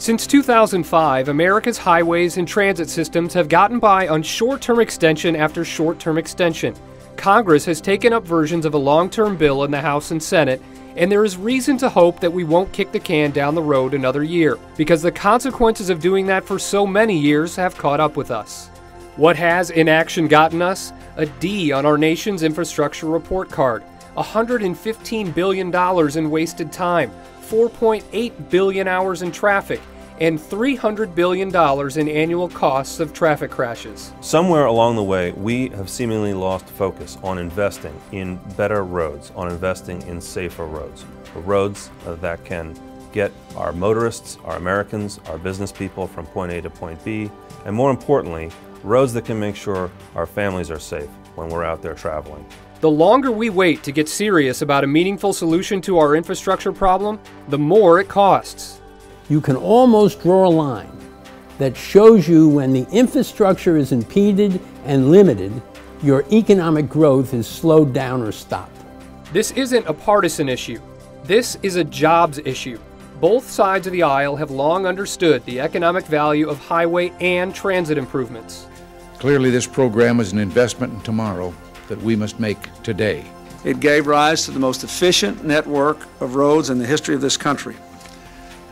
Since 2005, America's highways and transit systems have gotten by on short-term extension after short-term extension. Congress has taken up versions of a long-term bill in the House and Senate, and there is reason to hope that we won't kick the can down the road another year, because the consequences of doing that for so many years have caught up with us. What has inaction gotten us? A D on our nation's infrastructure report card, $115 billion in wasted time, 4.8 billion hours in traffic, and $300 billion in annual costs of traffic crashes. Somewhere along the way, we have seemingly lost focus on investing in better roads, on investing in safer roads. Roads that can get our motorists, our Americans, our business people from point A to point B, and more importantly, roads that can make sure our families are safe when we're out there traveling. The longer we wait to get serious about a meaningful solution to our infrastructure problem, the more it costs. You can almost draw a line that shows you when the infrastructure is impeded and limited, your economic growth is slowed down or stopped. This isn't a partisan issue. This is a jobs issue. Both sides of the aisle have long understood the economic value of highway and transit improvements. Clearly, this program is an investment in tomorrow that we must make today. It gave rise to the most efficient network of roads in the history of this country,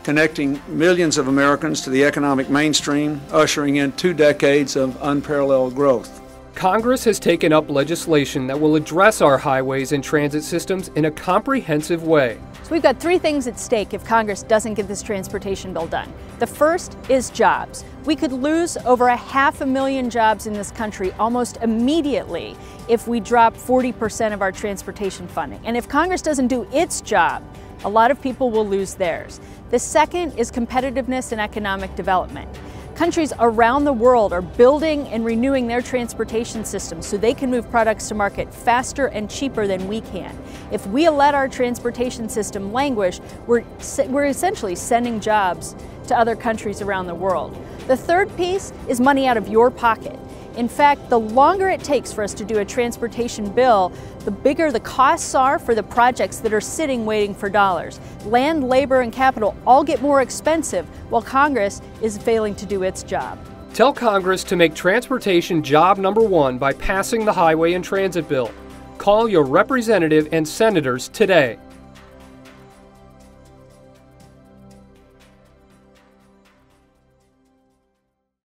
connecting millions of Americans to the economic mainstream, ushering in 2 decades of unparalleled growth. Congress has taken up legislation that will address our highways and transit systems in a comprehensive way. So we've got 3 things at stake if Congress doesn't get this transportation bill done. The first is jobs. We could lose over 500,000 jobs in this country almost immediately if we drop 40% of our transportation funding. And if Congress doesn't do its job, a lot of people will lose theirs. The second is competitiveness and economic development. Countries around the world are building and renewing their transportation systems so they can move products to market faster and cheaper than we can. If we let our transportation system languish, we're essentially sending jobs to other countries around the world. The third piece is money out of your pocket. In fact, the longer it takes for us to do a transportation bill, the bigger the costs are for the projects that are sitting waiting for dollars. Land, labor, and capital all get more expensive while Congress is failing to do its job. Tell Congress to make transportation job number 1 by passing the highway and transit bill. Call your representative and senators today.